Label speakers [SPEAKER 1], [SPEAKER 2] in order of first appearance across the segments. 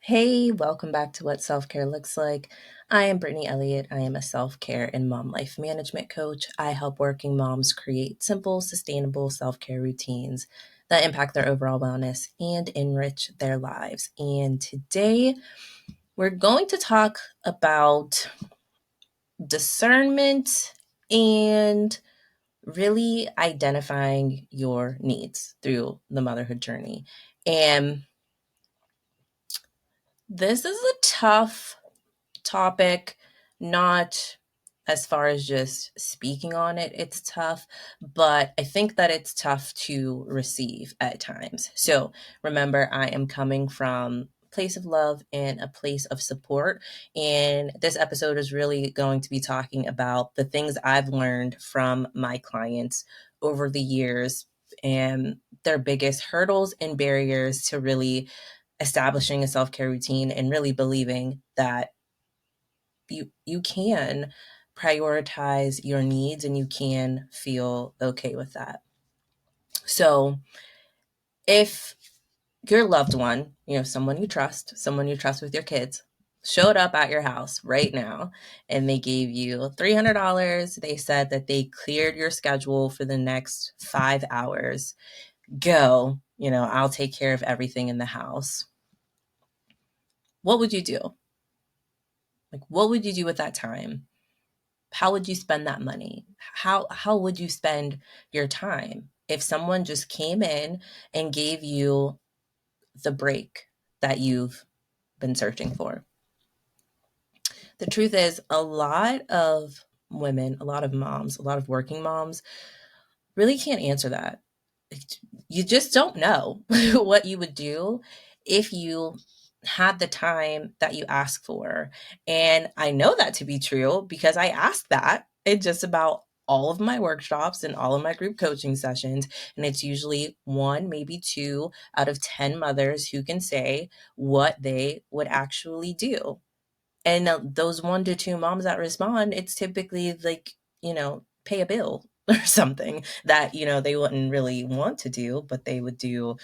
[SPEAKER 1] Hey, welcome back to What Self Care Looks Like. I am Brittany Elliott. I am a self care and mom life management coach. I help working moms create simple, sustainable self care routines that impact their overall wellness and enrich their lives. And today we're going to talk about discernment and really identifying your needs through the motherhood journey. And this is a tough topic, not as far as just speaking on it, it's tough, but I think that it's tough to receive at times. So remember, I am coming from a place of love and a place of support. And this episode is really going to be talking about the things I've learned from my clients over the years and their biggest hurdles and barriers to really establishing a self-care routine and really believing that you can prioritize your needs and you can feel okay with that. So if your loved one, someone you trust with your kids, showed up at your house right now and they gave you $300, they said that they cleared your schedule for the next 5 hours, go, I'll take care of everything in the house. What would you do? Like, what would you do with that time? How would you spend that money? How would you spend your time if someone just came in and gave you the break that you've been searching for? The truth is, a lot of women, a lot of moms, a lot of working moms really can't answer that. You just don't know what you would do if you had the time that you asked for. And I know that to be true because I asked that in just about all of my workshops and all of my group coaching sessions. And it's usually one, maybe two out of 10 mothers who can say what they would actually do. And those one to two moms that respond, it's typically like, pay a bill or something that, they wouldn't really want to do, but they would do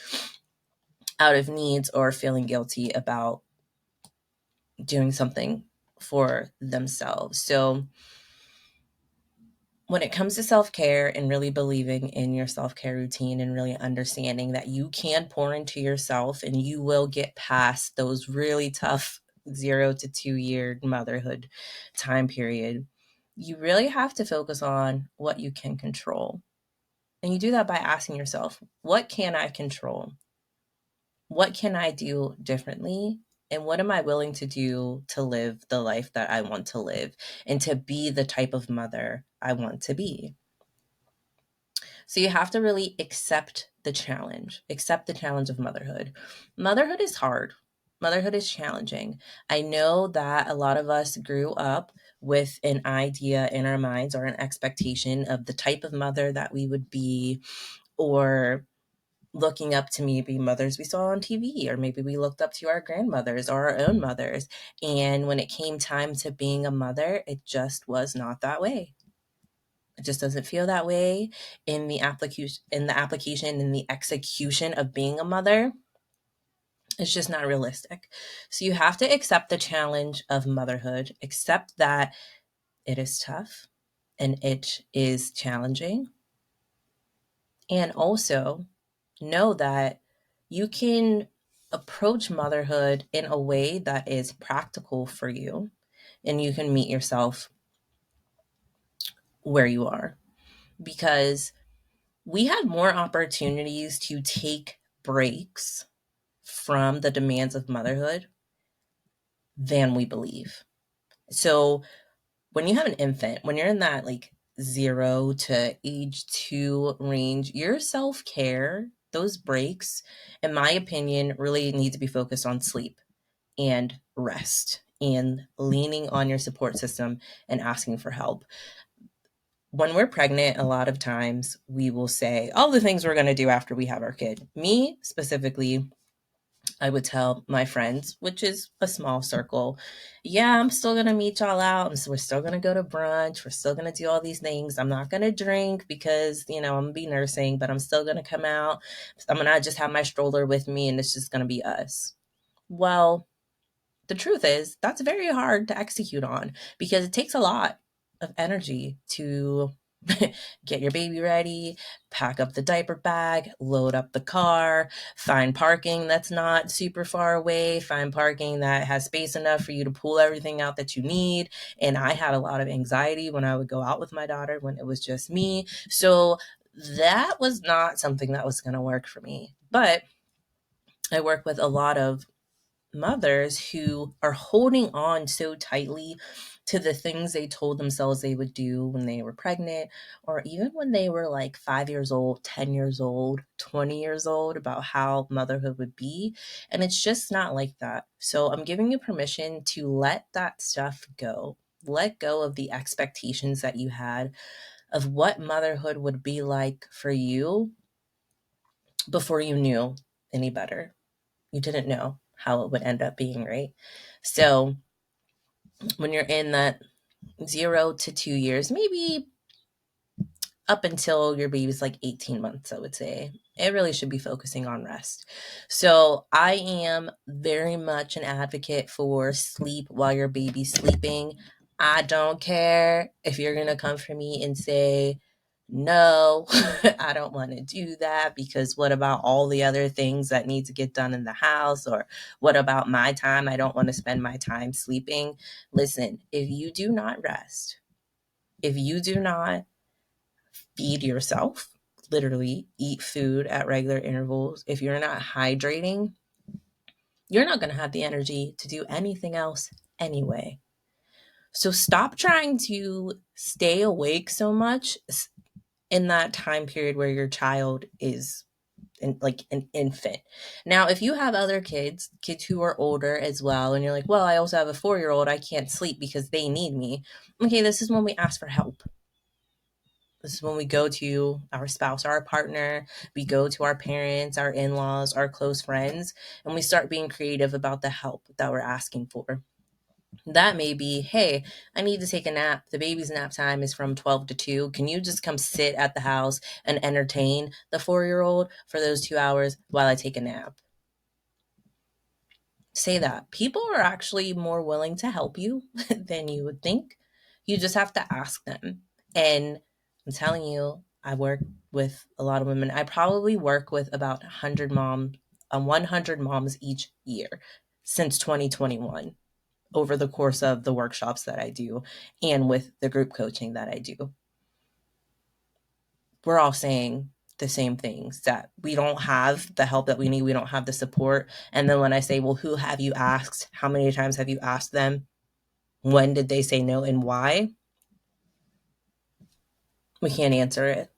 [SPEAKER 1] out of needs or feeling guilty about doing something for themselves. So when it comes to self-care and really believing in your self-care routine and really understanding that you can pour into yourself and you will get past those really tough 0 to 2 year motherhood time period, you really have to focus on what you can control. And you do that by asking yourself, what can I control? What can I do differently? And what am I willing to do to live the life that I want to live and to be the type of mother I want to be? So you have to really accept the challenge of motherhood. Motherhood is hard. Motherhood is challenging. I know that a lot of us grew up with an idea in our minds or an expectation of the type of mother that we would be, or looking up to maybe mothers we saw on TV, or maybe we looked up to our grandmothers or our own mothers. And when it came time to being a mother, it just was not that way. It just doesn't feel that way in the application, in the execution of being a mother. It's just not realistic. So you have to accept the challenge of motherhood, accept that it is tough and it is challenging. And also know that you can approach motherhood in a way that is practical for you and you can meet yourself where you are, because we have more opportunities to take breaks from the demands of motherhood than we believe. So when you have an infant, when you're in that like 0 to age 2 range, your self care, those breaks, in my opinion, really need to be focused on sleep and rest and leaning on your support system and asking for help. When we're pregnant, a lot of times we will say all the things we're going to do after we have our kid. Me specifically, I would tell my friends, which is a small circle, yeah, I'm still going to meet y'all out. And so we're still going to go to brunch. We're still going to do all these things. I'm not going to drink because, I'm going to be nursing, but I'm still going to come out. I'm going to just have my stroller with me and it's just going to be us. Well, the truth is that's very hard to execute on because it takes a lot of energy to get your baby ready, pack up the diaper bag, load up the car, find parking that's not super far away, find parking that has space enough for you to pull everything out that you need. And I had a lot of anxiety when I would go out with my daughter when it was just me. So that was not something that was going to work for me. But I work with a lot of mothers who are holding on so tightly to the things they told themselves they would do when they were pregnant, or even when they were like 5 years old, 10 years old, 20 years old, about how motherhood would be. And it's just not like that. So I'm giving you permission to let that stuff go. Let go of the expectations that you had of what motherhood would be like for you before you knew any better. You didn't know how it would end up being, right? So when you're in that 0 to 2 years, maybe up until your baby's like 18 months, I would say, it really should be focusing on rest. So I am very much an advocate for sleep while your baby's sleeping. I don't care if you're going to come for me and say, no, I don't want to do that because what about all the other things that need to get done in the house? Or what about my time? I don't want to spend my time sleeping. Listen, if you do not rest, if you do not feed yourself, literally eat food at regular intervals, if you're not hydrating, you're not going to have the energy to do anything else anyway. So stop trying to stay awake so much in that time period where your child is like an infant. Now, if you have other kids who are older as well, and you're like, well, I also have a 4-year old, I can't sleep because they need me. Okay, this is when we ask for help. This is when we go to our spouse or our partner, we go to our parents, our in-laws, our close friends, and we start being creative about the help that we're asking for. That may be, hey, I need to take a nap. The baby's nap time is from 12 to 2. Can you just come sit at the house and entertain the 4-year-old for those 2 hours while I take a nap? Say that. People are actually more willing to help you than you would think. You just have to ask them. And I'm telling you, I work with a lot of women. I probably work with about 100 moms each year since 2021 over the course of the workshops that I do and with the group coaching that I do. We're all saying the same things, that we don't have the help that we need. We don't have the support. And then when I say, well, who have you asked? How many times have you asked them? When did they say no and why? We can't answer it.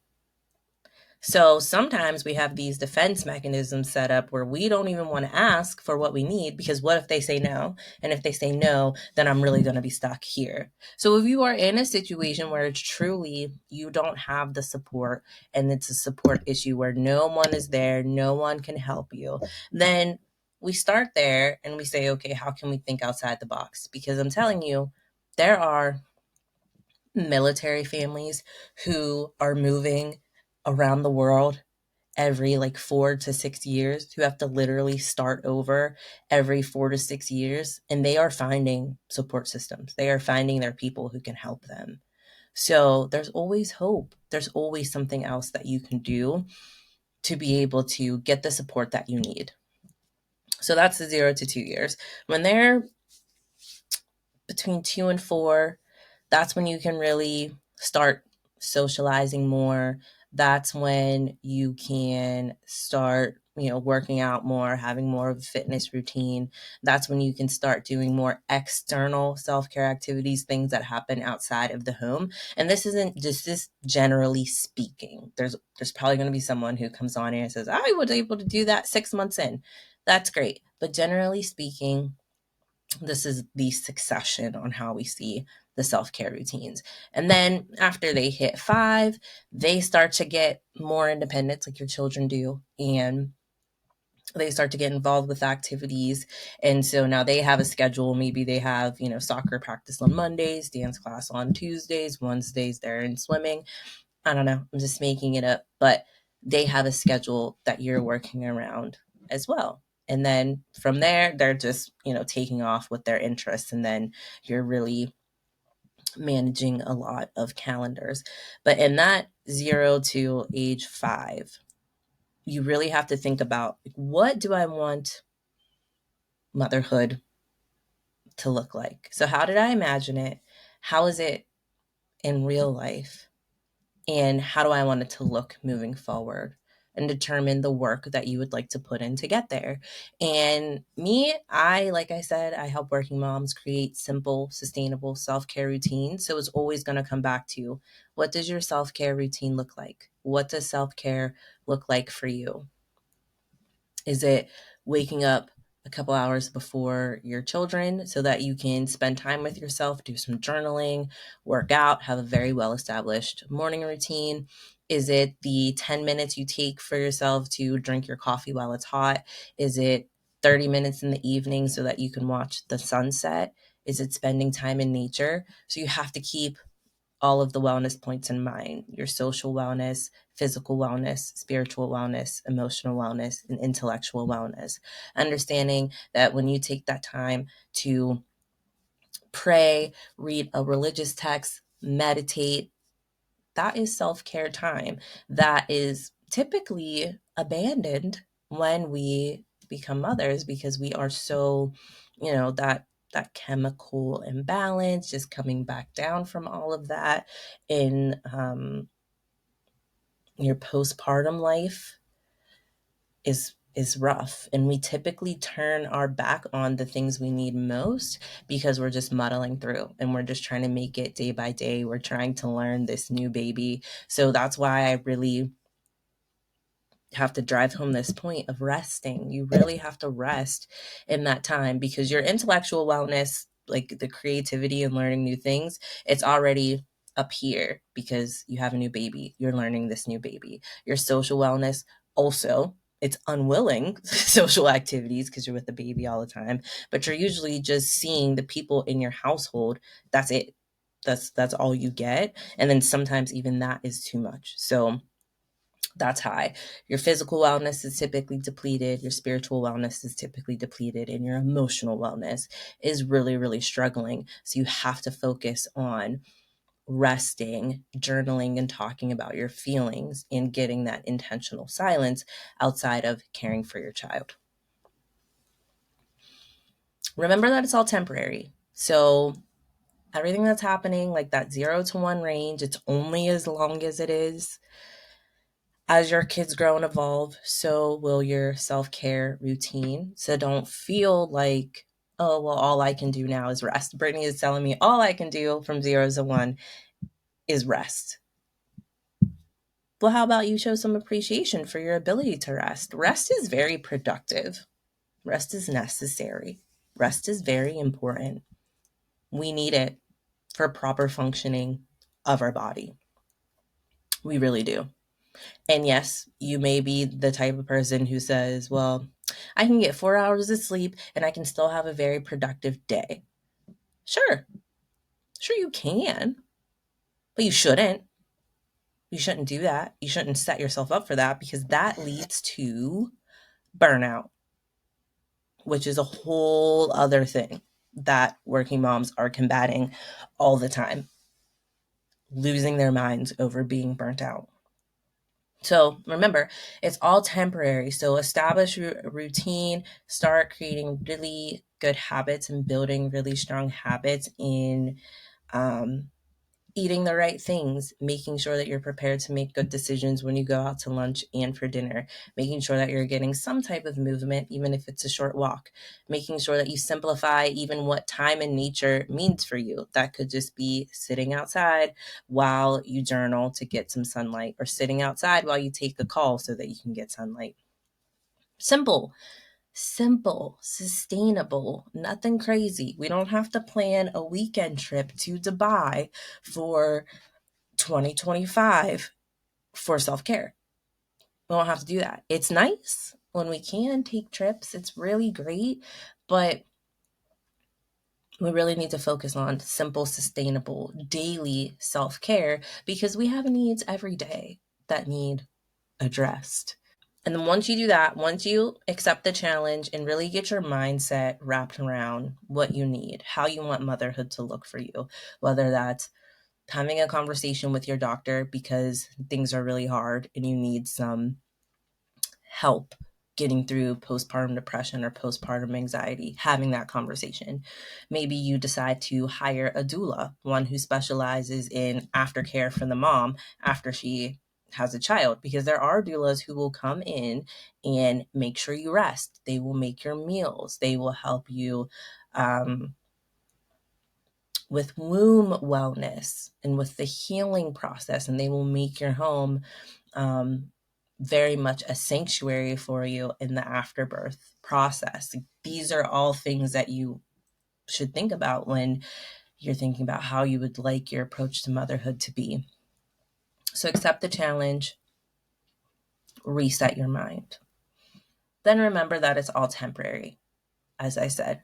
[SPEAKER 1] So sometimes we have these defense mechanisms set up where we don't even want to ask for what we need because what if they say no? And if they say no, then I'm really going to be stuck here. So if you are in a situation where it's truly you don't have the support and it's a support issue where no one is there, no one can help you, then we start there and we say, okay, how can we think outside the box? Because I'm telling you, there are military families who are moving around the world every like 4 to 6 years, who have to literally start over every 4 to 6 years, and they are finding support systems. They are finding their people who can help them. So there's always hope. There's always something else that you can do to be able to get the support that you need. So that's the 0 to 2 years. When they're between 2 and 4, that's when you can really start socializing more. That's when you can start, working out more, having more of a fitness routine. That's when you can start doing more external self-care activities, things that happen outside of the home. And this isn't just this, generally speaking. There's probably going to be someone who comes on here and says, I was able to do that 6 months in. That's great. But generally speaking, this is the succession on how we see the self-care routines. And then after they hit 5, they start to get more independence like your children do. And they start to get involved with activities. And so now they have a schedule. Maybe they have, soccer practice on Mondays, dance class on Tuesdays, Wednesdays they're in swimming. I don't know. I'm just making it up. But they have a schedule that you're working around as well. And then from there, they're just, taking off with their interests. And then you're really managing a lot of calendars. But in that 0 to age 5, you really have to think about, what do I want motherhood to look like? So, how did I imagine it? How is it in real life? And how do I want it to look moving forward? And determine the work that you would like to put in to get there. And me, like I said, I help working moms create simple, sustainable self-care routines. So it's always going to come back to, what does your self-care routine look like? What does self-care look like for you? Is it waking up a couple hours before your children so that you can spend time with yourself, do some journaling, work out, have a very well established morning routine? Is it the 10 minutes you take for yourself to drink your coffee while it's hot? Is it 30 minutes in the evening so that you can watch the sunset? Is it spending time in nature? So you have to keep all of the wellness points in mind: your social wellness, physical wellness, spiritual wellness, emotional wellness, and intellectual wellness. Understanding that when you take that time to pray, read a religious text, meditate, that is self care time that is typically abandoned when we become mothers, because we are so, that chemical imbalance, just coming back down from all of that in your postpartum life is rough, and we typically turn our back on the things we need most because we're just muddling through and we're just trying to make it day by day. We're trying to learn this new baby. So that's why I really have to drive home this point of resting. You really have to rest in that time, because your intellectual wellness, like the creativity and learning new things, it's already up here because you have a new baby. You're learning this new baby. Your social wellness also, it's unwilling social activities because you're with the baby all the time, but you're usually just seeing the people in your household. That's it. That's all you get. And then sometimes even that is too much. So that's high. Your physical wellness is typically depleted, your spiritual wellness is typically depleted, and your emotional wellness is really, really struggling. So you have to focus on resting, journaling, and talking about your feelings and getting that intentional silence outside of caring for your child. Remember that it's all temporary. So everything that's happening, like that 0 to 1 range, it's only as long as it is. As your kids grow and evolve, so will your self-care routine. So don't feel like, oh, well, all I can do now is rest. Brittany is telling me all I can do from 0 to 1 is rest. Well, how about you show some appreciation for your ability to rest? Rest is very productive. Rest is necessary. Rest is very important. We need it for proper functioning of our body. We really do. And yes, you may be the type of person who says, well, I can get 4 hours of sleep and I can still have a very productive day. Sure, sure you can, but you shouldn't. You shouldn't do that. You shouldn't set yourself up for that, because that leads to burnout, which is a whole other thing that working moms are combating all the time, losing their minds over being burnt out. So remember, it's all temporary. So establish a routine, start creating really good habits and building really strong habits in um, eating the right things, making sure that you're prepared to make good decisions when you go out to lunch and for dinner, making sure that you're getting some type of movement, even if it's a short walk, making sure that you simplify even what time in nature means for you. That could just be sitting outside while you journal to get some sunlight, or sitting outside while you take a call so that you can get sunlight. Simple, sustainable, nothing crazy. We don't have to plan a weekend trip to Dubai for 2025 for self-care. We don't have to do that. It's nice when we can take trips. It's really great, but we really need to focus on simple, sustainable, daily self-care, because we have needs every day that need addressed. And then once you do that, once you accept the challenge and really get your mindset wrapped around what you need, how you want motherhood to look for you, whether that's having a conversation with your doctor because things are really hard and you need some help getting through postpartum depression or postpartum anxiety, having that conversation. Maybe you decide to hire a doula, one who specializes in aftercare for the mom after she has a child, because there are doulas who will come in and make sure you rest. They will make your meals. They will help you with womb wellness and with the healing process, and they will make your home um, very much a sanctuary for you in the afterbirth process. These are all things that you should think about when you're thinking about how you would like your approach to motherhood to be. So accept the challenge, reset your mind. Then remember that it's all temporary. As I said,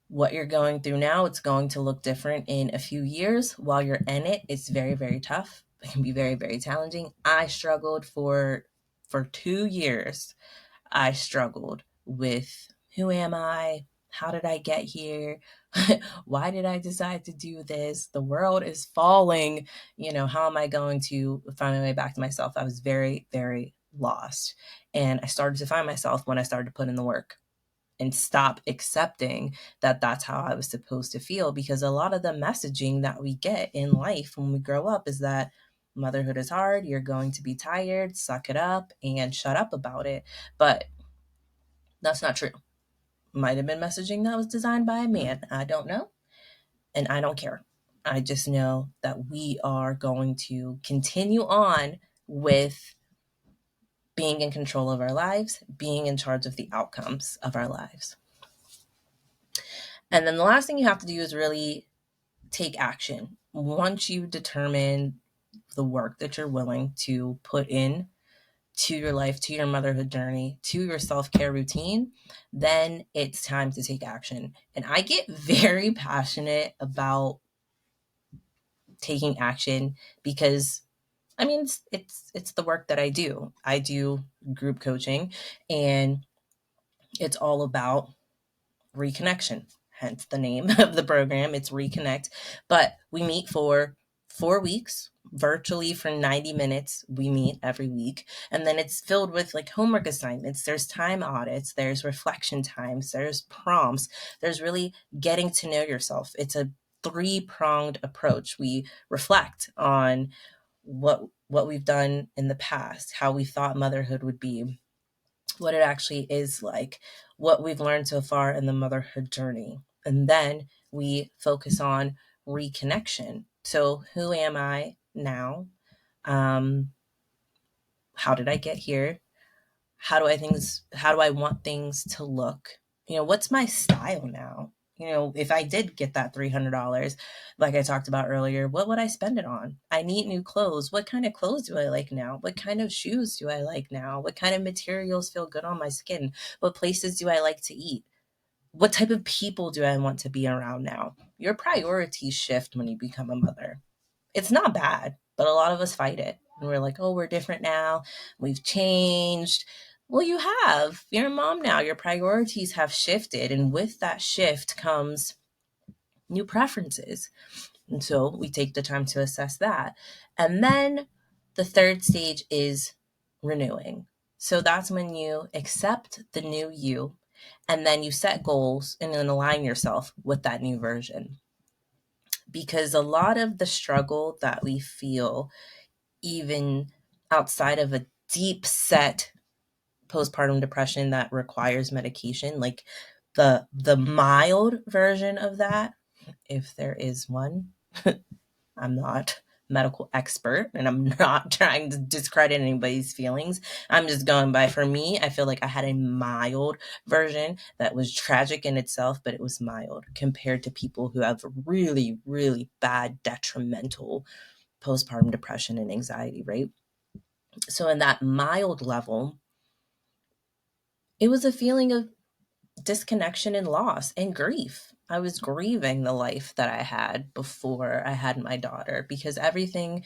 [SPEAKER 1] what you're going through now, it's going to look different in a few years. While you're in it, it's very, very tough. It can be very, very challenging. I struggled for 2 years. I struggled with who am I? How did I get here? Why did I decide to do this? The world is falling. How am I going to find my way back to myself? I was very, very lost. And I started to find myself when I started to put in the work and stop accepting that that's how I was supposed to feel, because a lot of the messaging that we get in life when we grow up is that motherhood is hard, you're going to be tired, suck it up and shut up about it. But that's not true. Might have been messaging that was designed by a man. I don't know. And I don't care. I just know that we are going to continue on with being in control of our lives, being in charge of the outcomes of our lives. And then the last thing you have to do is really take action. Once you determine the work that you're willing to put in to your life, to your motherhood journey, to your self-care routine, then it's time to take action. And I get very passionate about taking action because it's the work that I do. I do group coaching, and it's all about reconnection, hence the name of the program. It's Reconnect. But we meet for 4 weeks virtually for 90 minutes. We meet every week. And then it's filled with like homework assignments. There's time audits. There's reflection times. There's prompts. There's really getting to know yourself. It's a three-pronged approach. We reflect on what we've done in the past, how we thought motherhood would be, what it actually is like, what we've learned so far in the motherhood journey. And then we focus on reconnection. So, who am I now? How did I get here? How do I want things to look? What's my style now? If I did get that $300, like I talked about earlier, what would I spend it on? I need new clothes. What kind of clothes do I like now? What kind of shoes do I like now? What kind of materials feel good on my skin? What places do I like to eat? What type of people do I want to be around now? Your priorities shift when you become a mother. It's not bad, but a lot of us fight it. And we're like, oh, we're different now. We've changed. Well, you have. You're a mom now. Your priorities have shifted. And with that shift comes new preferences. And so we take the time to assess that. And then the third stage is renewing. So that's when you accept the new you, and then you set goals and then align yourself with that new version. Because a lot of the struggle that we feel, even outside of a deep set postpartum depression that requires medication, like the mild version of that, if there is one, I'm not a medical expert and I'm not trying to discredit anybody's feelings. I'm just going by, for me, I feel like I had a mild version that was tragic in itself, but it was mild compared to people who have really, really bad, detrimental postpartum depression and anxiety, right? So in that mild level, it was a feeling of disconnection and loss and grief. I was grieving the life that I had before I had my daughter, because everything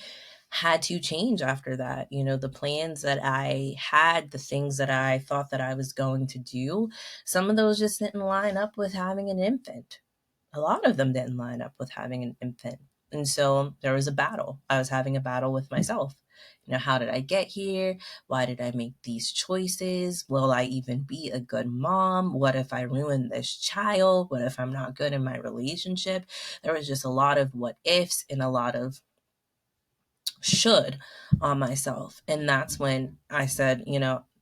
[SPEAKER 1] had to change after that. The plans that I had, the things that I thought that I was going to do, some of those just didn't line up with having an infant. A lot of them didn't line up with having an infant. And so there was a battle. I was having a battle with myself. How did I get here? Why did I make these choices? Will I even be a good mom? What if I ruin this child? What if I'm not good in my relationship? There was just a lot of what ifs and a lot of should on myself. And that's when I said,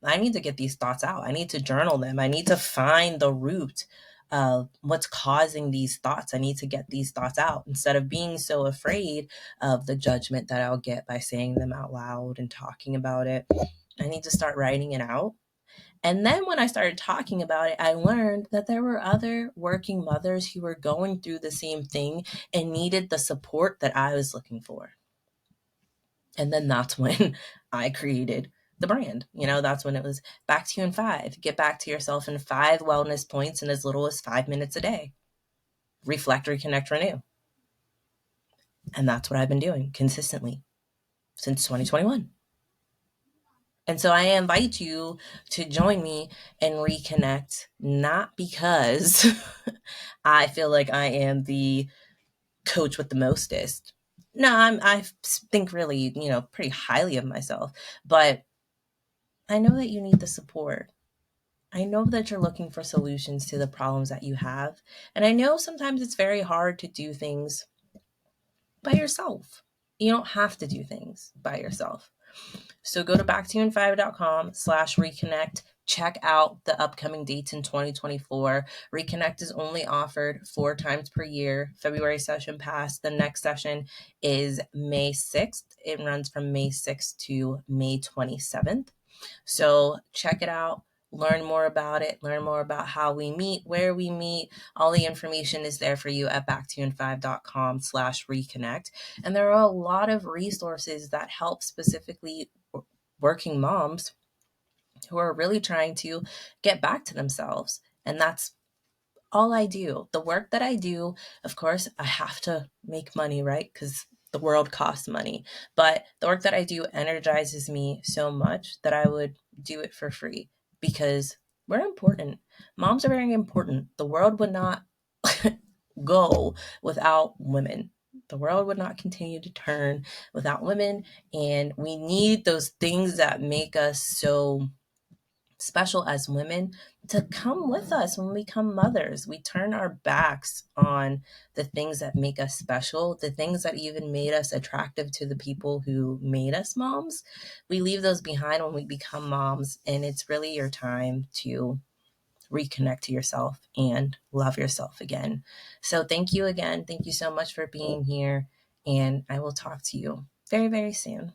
[SPEAKER 1] I need to get these thoughts out. I need to journal them. I need to find the root of what's causing these thoughts. I need to get these thoughts out instead of being so afraid of the judgment that I'll get by saying them out loud and talking about it. I need to start writing it out. And then when I started talking about it, I learned that there were other working mothers who were going through the same thing and needed the support that I was looking for. And then that's when I created the brand. That's when it was back to you in 5. Get back to yourself in 5 wellness points in as little as 5 minutes a day. Reflect, reconnect, renew. And that's what I've been doing consistently since 2021. And so I invite you to join me and reconnect, not because I feel like I am the coach with the mostest. No, I think really, pretty highly of myself, but I know that you need the support. I know that you're looking for solutions to the problems that you have. And I know sometimes it's very hard to do things by yourself. You don't have to do things by yourself. So go to backtoyouin5.com/reconnect. Check out the upcoming dates in 2024. Reconnect is only offered 4 times per year. February session passed. The next session is May 6th. It runs from May 6th to May 27th. So check it out. Learn more about it. Learn more about how we meet, where we meet. All the information is there for you at backtoyouin5.com/reconnect. And there are a lot of resources that help specifically working moms who are really trying to get back to themselves. And that's all I do. The work that I do, of course, I have to make money, right? Because the world costs money. But the work that I do energizes me so much that I would do it for free because we're important. Moms are very important. The world would not go without women. The world would not continue to turn without women. And we need those things that make us so special as women to come with us when we become mothers. We turn our backs on the things that make us special, the things that even made us attractive to the people who made us moms. We leave those behind when we become moms, and it's really your time to reconnect to yourself and love yourself again. So thank you again. Thank you so much for being here, and I will talk to you very, very soon.